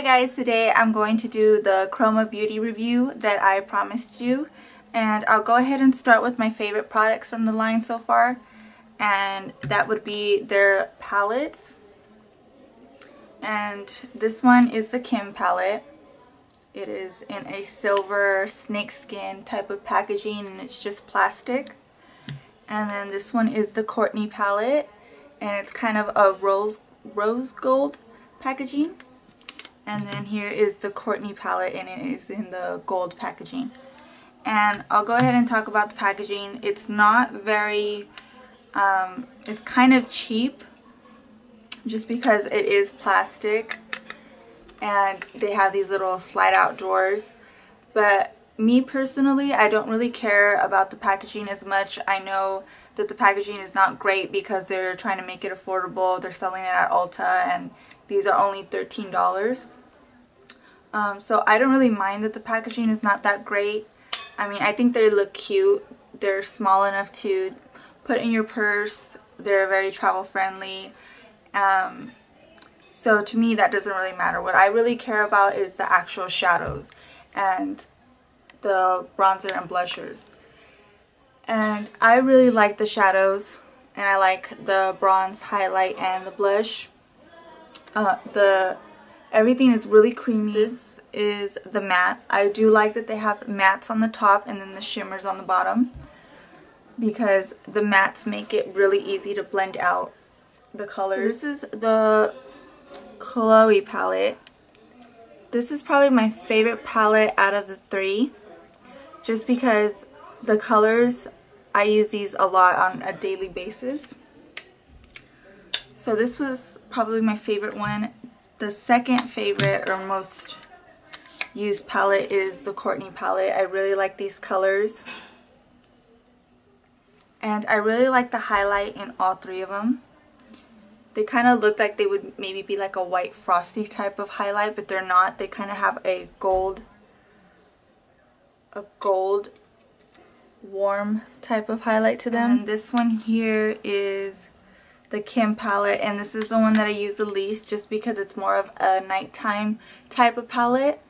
guys, today I'm going to do the Chroma Beauty review that I promised you, and I'll go ahead and start with my favorite products from the line so far, and that would be their palettes. And this one is the Kim palette. It is in a silver snakeskin type of packaging and it's just plastic. And then this one is the Kourtney palette, and it's kind of a rose gold packaging. And then here is the Kourtney palette, and it is in the gold packaging. And I'll go ahead and talk about the packaging. It's not very, it's kind of cheap just because it is plastic and they have these little slide out drawers. But me personally, I don't really care about the packaging as much. I know that the packaging is not great because they're trying to make it affordable. They're selling it at Ulta and these are only $13. So I don't really mind that the packaging is not that great. I mean, I think they look cute. They're small enough to put in your purse. They're very travel friendly. So to me that doesn't really matter. What I really care about is the actual shadows and the bronzer and blushers. And I really like the shadows, and I like the bronze highlight and the blush. Everything is really creamy. This is the matte. I do like that they have mattes on the top and then the shimmers on the bottom, because the mattes make it really easy to blend out the colors. So this is the Khloe palette. This is probably my favorite palette out of the three, just because the colors, I use these a lot on a daily basis. So this was probably my favorite one. The second favorite or most used palette is the Kourtney palette. I really like these colors. And I really like the highlight in all three of them. They kind of look like they would maybe be like a white frosty type of highlight, but they're not. They kind of have a gold warm type of highlight to them. And this one here is the Kim palette, and this is the one that I use the least just because it's more of a nighttime type of palette.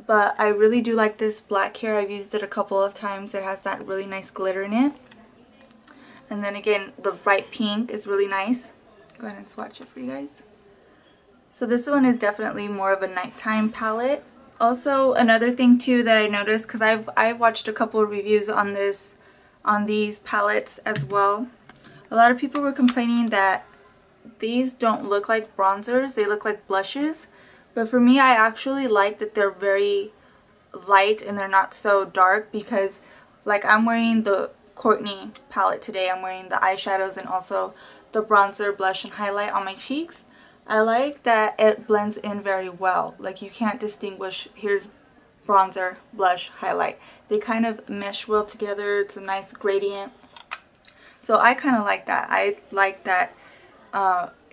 But I really do like this black here. I've used it a couple of times. It has that really nice glitter in it. And then again, the bright pink is really nice. Go ahead and swatch it for you guys. So this one is definitely more of a nighttime palette. Also, another thing too that I noticed, because I've watched a couple of reviews on these palettes as well. A lot of people were complaining that these don't look like bronzers, they look like blushes. But for me, I actually like that they're very light and they're not so dark, because like I'm wearing the Kourtney palette today. I'm wearing the eyeshadows and also the bronzer, blush, and highlight on my cheeks. I like that it blends in very well. Like you can't distinguish, here's bronzer, blush, highlight. They kind of mesh well together. It's a nice gradient. So I kind of like that. I like that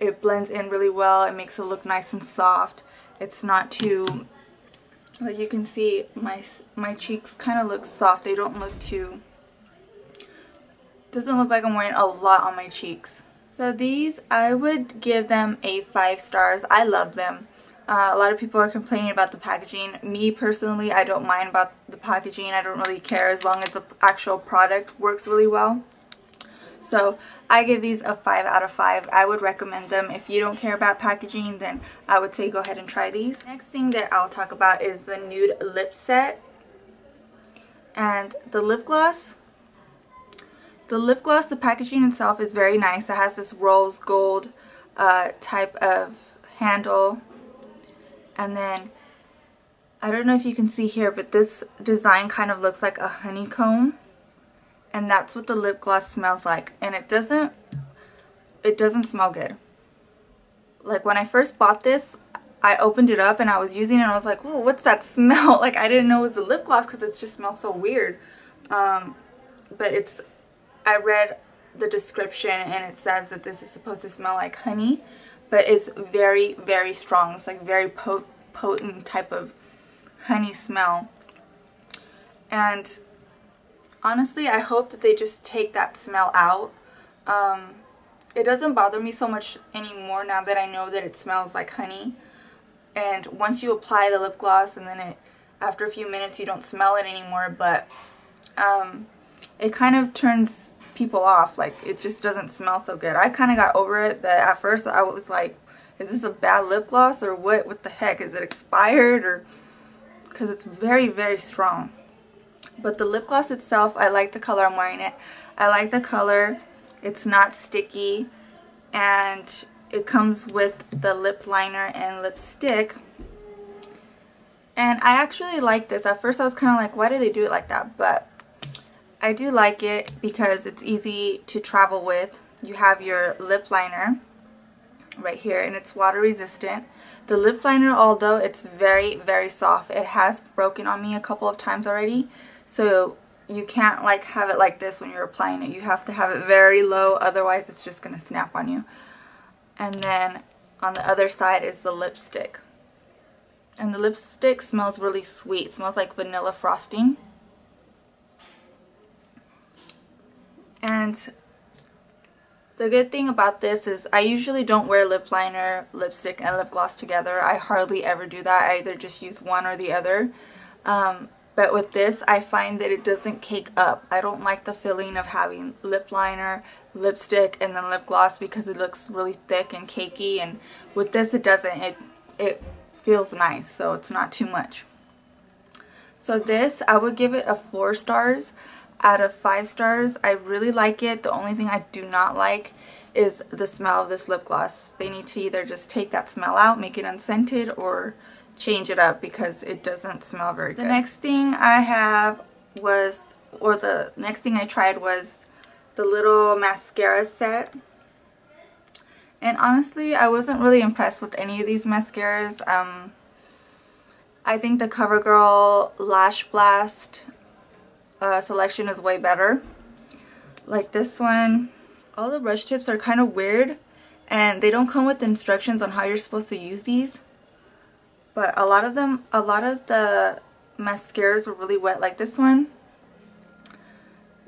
it blends in really well. It makes it look nice and soft. It's not too, like you can see my cheeks kind of look soft. They don't look too, doesn't look like I'm wearing a lot on my cheeks. So these, I would give them a 5 stars. I love them. A lot of people are complaining about the packaging. Me personally, I don't mind about the packaging. I don't really care as long as the actual product works really well. So I give these a 5 out of 5. I would recommend them. If you don't care about packaging, then I would say go ahead and try these. Next thing that I'll talk about is the Nude lip set and the lip gloss. The lip gloss, the packaging itself is very nice. It has this rose gold type of handle. And then, I don't know if you can see here, but this design kind of looks like a honeycomb. And that's what the lip gloss smells like. And it doesn't smell good. Like when I first bought this, I opened it up and I was using it and I was like, whoa, what's that smell? Like I didn't know it was a lip gloss because it just smells so weird. But I read the description and it says that this is supposed to smell like honey, but it's very, very strong. It's like very potent type of honey smell. And honestly, I hope that they just take that smell out. It doesn't bother me so much anymore now that I know that it smells like honey. and once you apply the lip gloss and then after a few minutes you don't smell it anymore, but it kind of turns people off. Like, it just doesn't smell so good. I kind of got over it, but at first I was like, is this a bad lip gloss or what the heck? Is it expired? Or because it's very, very strong. But the lip gloss itself, I like the color I'm wearing it. I like the color. It's not sticky, and it comes with the lip liner and lipstick. And I actually like this. At first I was kind of like, why do they do it like that? But I do like it because it's easy to travel with. You have your lip liner right here, and it's water resistant. The lip liner, although it's very, very soft, it has broken on me a couple of times already. So you can't like have it like this when you're applying it. You have to have it very low, otherwise it's just going to snap on you. And then on the other side is the lipstick. And the lipstick smells really sweet. It smells like vanilla frosting. And the good thing about this is I usually don't wear lip liner, lipstick, and lip gloss together. I hardly ever do that. I either just use one or the other. But with this, I find that it doesn't cake up. I don't like the feeling of having lip liner, lipstick, and then lip gloss because it looks really thick and cakey. And with this, it doesn't. It feels nice, so it's not too much. So this, I would give it a 4 stars out of 5 stars. I really like it. The only thing I do not like is the smell of this lip gloss. They need to either just take that smell out, make it unscented, or change it up because it doesn't smell very good. The next thing I have was, or the next thing I tried was the little mascara set. And honestly, I wasn't really impressed with any of these mascaras. I think the CoverGirl Lash Blast selection is way better. Like this one, all the brush tips are kind of weird, and they don't come with instructions on how you're supposed to use these. But a lot of the mascaras were really wet. Like this one,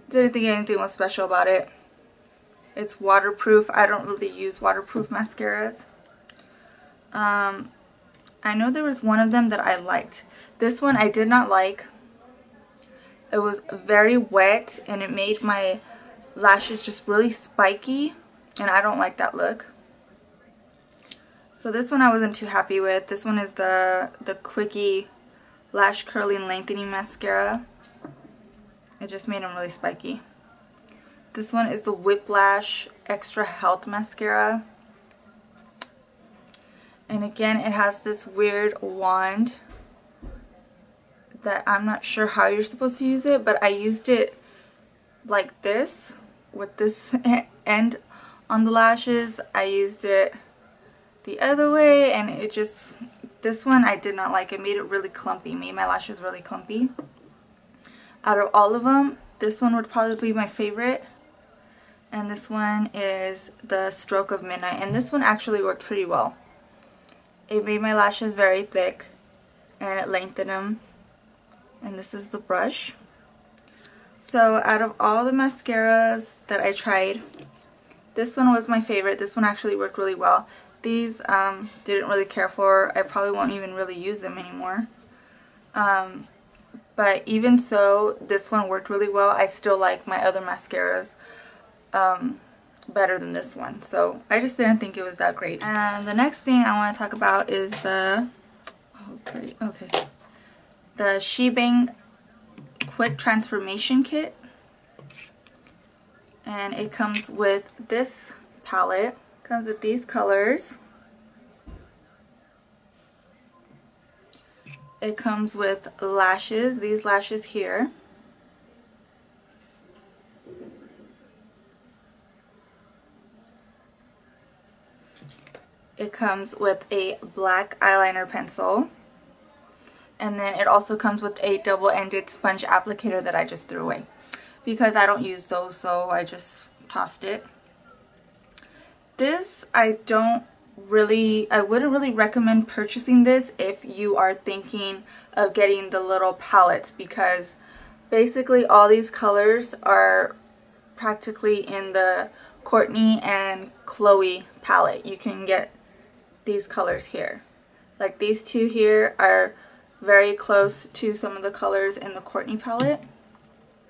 didn't think anything was special about it. It's waterproof. I don't really use waterproof mascaras. I know there was one of them that I liked. This one I did not like. It was very wet and it made my lashes just really spiky, and I don't like that look. So this one I wasn't too happy with. This one is the Quickie Lash Curling Lengthening Mascara. It just made them really spiky. This one is the Whiplash Extra Health Mascara. And again, it has this weird wand that I'm not sure how you're supposed to use it, but I used it like this with this end on the lashes. I used it the other way, and it just, this one I did not like. It made it really clumpy, made my lashes really clumpy. Out of all of them, this one would probably be my favorite. And this one is the Stroke of Midnight, and this one actually worked pretty well. It made my lashes very thick and it lengthened them. And this is the brush. So out of all the mascaras that I tried, this one was my favorite. This one actually worked really well. These didn't really care for. I probably won't even really use them anymore. But even so, this one worked really well. I still like my other mascaras better than this one. So I just didn't think it was that great. And the next thing I want to talk about is the the SheBang Quick Transformation Kit. And it comes with this palette. It comes with these colors. It comes with lashes, these lashes here. It comes with a black eyeliner pencil. And then it also comes with a double-ended sponge applicator that I just threw away because I don't use those, so I just tossed it. This, I wouldn't really recommend purchasing this if you are thinking of getting the little palettes, because basically all these colors are practically in the Kourtney and Khloe palette. You can get these colors here. Like these two here are very close to some of the colors in the Kourtney palette.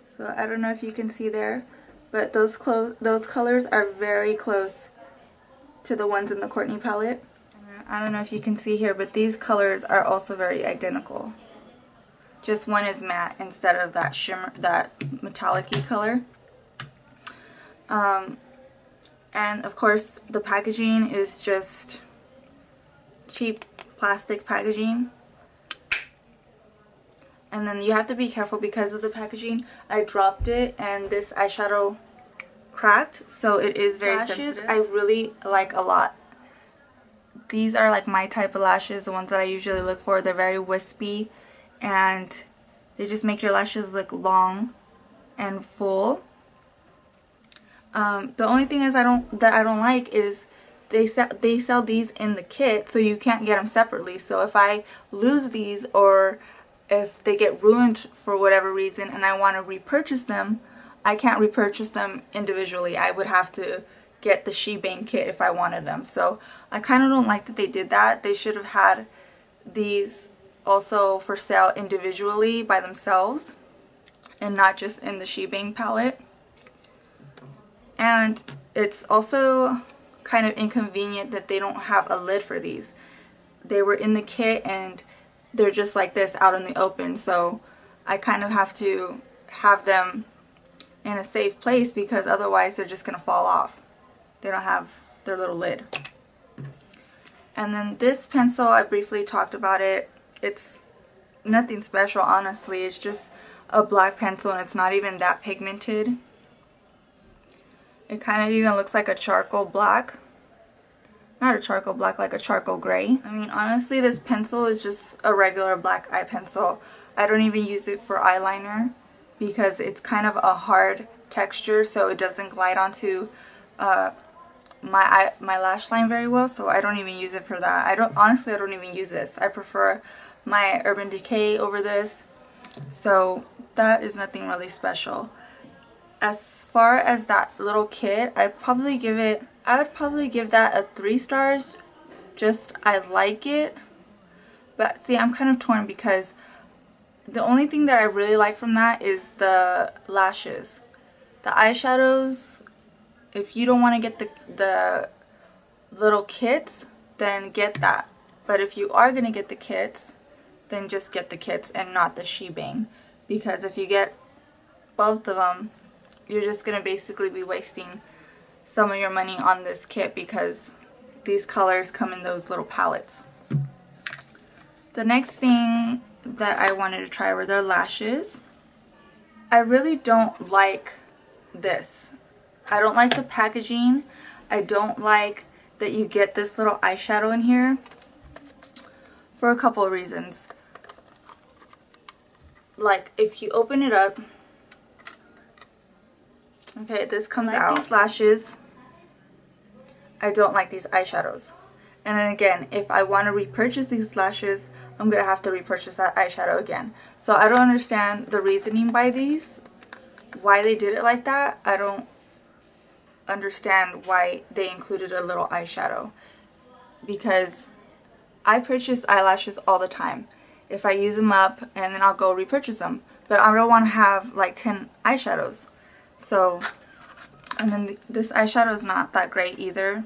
So I don't know if you can see there, but those colors are very close to the ones in the Kourtney palette. I don't know if you can see here, but these colors are also very identical. Just one is matte instead of that shimmer, that metallic-y color. And of course the packaging is just cheap plastic packaging. And then you have to be careful because of the packaging. I dropped it and this eyeshadow cracked, so it is very sensitive. I really like a lot. These are like my type of lashes, the ones that I usually look for. They're very wispy and they just make your lashes look long and full. The only thing is I don't like is they sell these in the kit, so you can't get them separately. So if I lose these, or if they get ruined for whatever reason and I want to repurchase them, I can't repurchase them individually. I would have to get the SheBang kit if I wanted them. So I kind of don't like that they did that. They should have had these also for sale individually by themselves and not just in the SheBang palette. And it's also kind of inconvenient that they don't have a lid for these. They were in the kit and they're just like this out in the open, so I kind of have to have them in a safe place because otherwise they're just going to fall off. They don't have their little lid. And then this pencil, I briefly talked about it. It's nothing special, honestly. It's just a black pencil and it's not even that pigmented. It kind of even looks like a charcoal black. Not a charcoal black, like a charcoal gray. I mean, honestly, this pencil is just a regular black eye pencil. I don't even use it for eyeliner because it's kind of a hard texture, so it doesn't glide onto my lash line very well, so I don't even use it for that. Honestly, I don't even use this. I prefer my Urban Decay over this, so that is nothing really special. As far as that little kit, I would probably give that a 3 stars. Just, I like it. But see, I'm kind of torn because the only thing that I really like from that is the lashes. The eyeshadows, if you don't want to get the little kits, then get that. But if you are going to get the kits, then just get the kits and not the SheBang. Because if you get both of them, you're just going to basically be wasting some of your money on this kit because these colors come in those little palettes. The next thing that I wanted to try were their lashes. I really don't like this. I don't like the packaging. I don't like that you get this little eyeshadow in here for a couple of reasons. Like, if you open it up, okay, this comes out. These lashes, I don't like these eyeshadows. And then again, if I want to repurchase these lashes, I'm going to have to repurchase that eyeshadow again. So I don't understand the reasoning by these, why they did it like that. I don't understand why they included a little eyeshadow. Because I purchase eyelashes all the time. If I use them up, and then I'll go repurchase them. But I don't want to have like 10 eyeshadows. So, and then this eyeshadow is not that great either.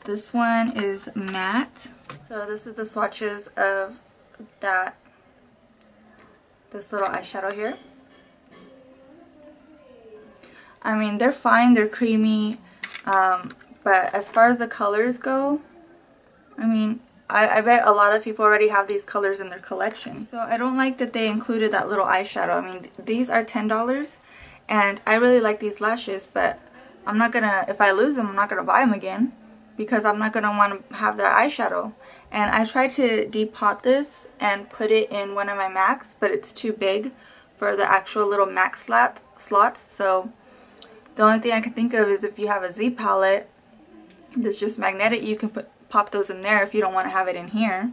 This one is matte. So this is the swatches of this little eyeshadow here. I mean, they're fine, they're creamy, but as far as the colors go, I mean, I bet a lot of people already have these colors in their collection. So I don't like that they included that little eyeshadow. I mean, these are $10 and I really like these lashes, but I'm not gonna, if I lose them, I'm not gonna buy them again because I'm not gonna want to have that eyeshadow. And I tried to depot this and put it in one of my MACs, but it's too big for the actual little MAC slots. So the only thing I can think of is if you have a Z palette that's just magnetic, you can pop those in there if you don't want to have it in here.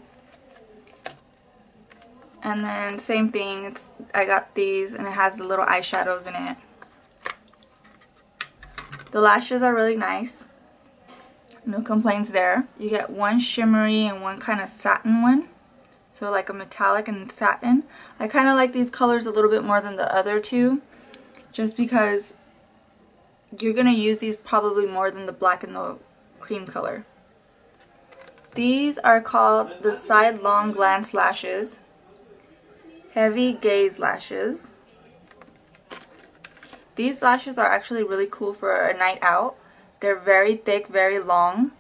And then same thing, I got these and it has the little eyeshadows in it. The lashes are really nice. No complaints there. You get one shimmery and one kind of satin one. So like a metallic and satin. I kind of like these colors a little bit more than the other two, just because you're going to use these probably more than the black and the cream color. These are called the Side Long Glance Lashes. Heavy Gaze Lashes. These lashes are actually really cool for a night out. They're very thick, very long.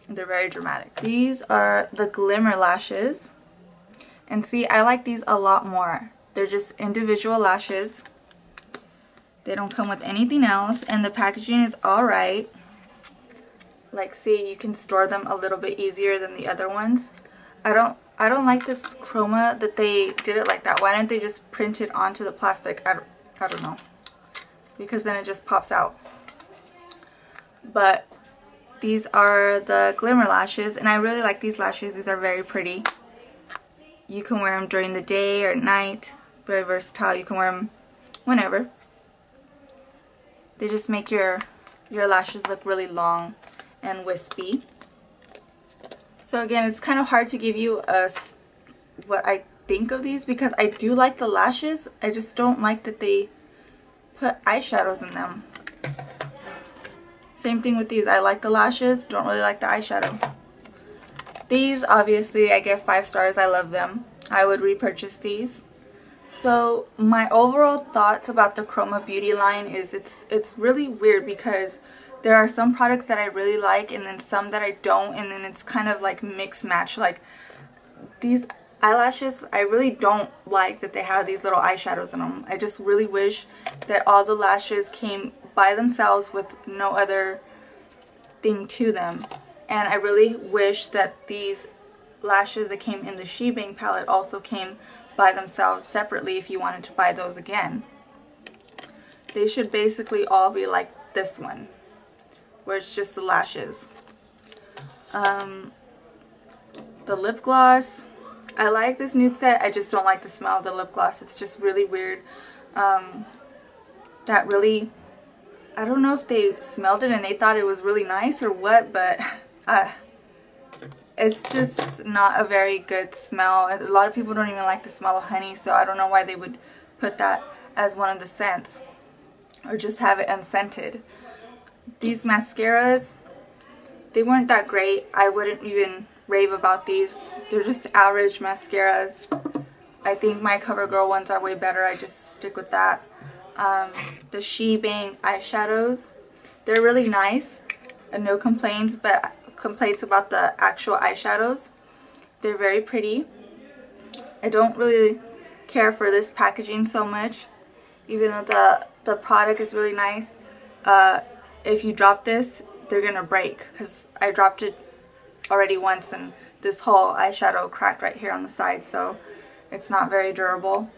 They're very dramatic. These are the Glimmer lashes. And see, I like these a lot more. They're just individual lashes. They don't come with anything else, and the packaging is alright. Like, see, you can store them a little bit easier than the other ones. I don't like this Chroma that they did it like that. Why didn't they just print it onto the plastic? I don't know. Because then it just pops out. But these are the Glimmer lashes, and I really like these lashes. These are very pretty. You can wear them during the day or at night. Very versatile. You can wear them whenever. They just make your lashes look really long and wispy. So again, it's kind of hard to give you what I think of these, because I do like the lashes. I just don't like that they put eyeshadows in them. Same thing with these. I like the lashes, don't really like the eyeshadow. These, obviously, I give 5 stars. I love them. I would repurchase these. So my overall thoughts about the Chroma Beauty line is it's really weird, because there are some products that I really like and then some that I don't, and then it's kind of like mix match. Like these eyelashes, I really don't like that they have these little eyeshadows in them. I just really wish that all the lashes came by themselves with no other thing to them. And I really wish that these lashes that came in the SheBang palette also came by themselves separately if you wanted to buy those again. They should basically all be like this one, where it's just the lashes. The lip gloss, I like this nude set. I just don't like the smell of the lip gloss. It's just really weird. I don't know if they smelled it and they thought it was really nice or what, but it's just not a very good smell. A lot of people don't even like the smell of honey, so I don't know why they would put that as one of the scents, or just have it unscented. These mascaras, they weren't that great. I wouldn't even rave about these. They're just average mascaras. I think my CoverGirl ones are way better. I just stick with that. The SheBang eyeshadows, they're really nice. No complaints, but complaints about the actual eyeshadows. They're very pretty. I don't really care for this packaging so much, even though the product is really nice. If you drop this, they're gonna break, because I dropped it already once and this whole eyeshadow cracked right here on the side, so it's not very durable.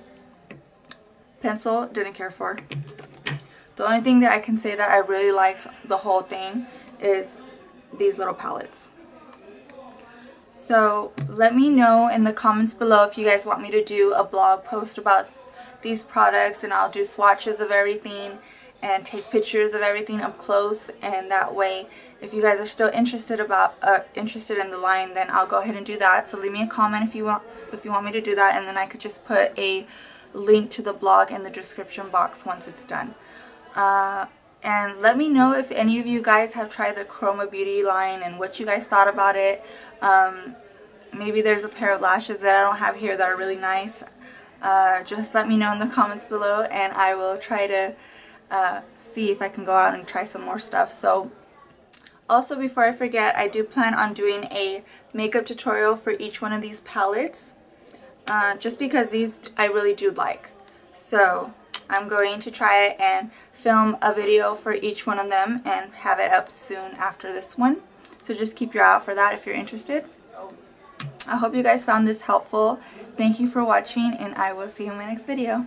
Pencil, didn't care for. The only thing that I can say that I really liked the whole thing is these little palettes. So let me know in the comments below if you guys want me to do a blog post about these products, and I'll do swatches of everything and take pictures of everything up close, and that way if you guys are still interested in the line, then I'll go ahead and do that. So leave me a comment if you want me to do that, and then I could just put a link to the blog in the description box once it's done. And let me know if any of you guys have tried the Chroma Beauty line and what you guys thought about it. Maybe there's a pair of lashes that I don't have here that are really nice. Just let me know in the comments below, and I will try to see if I can go out and try some more stuff. So also, before I forget, I do plan on doing a makeup tutorial for each one of these palettes, just because these I really do like. So I'm going to try it and film a video for each one of them and have it up soon after this one. So just keep your eye out for that if you're interested. I hope you guys found this helpful. Thank you for watching, and I will see you in my next video.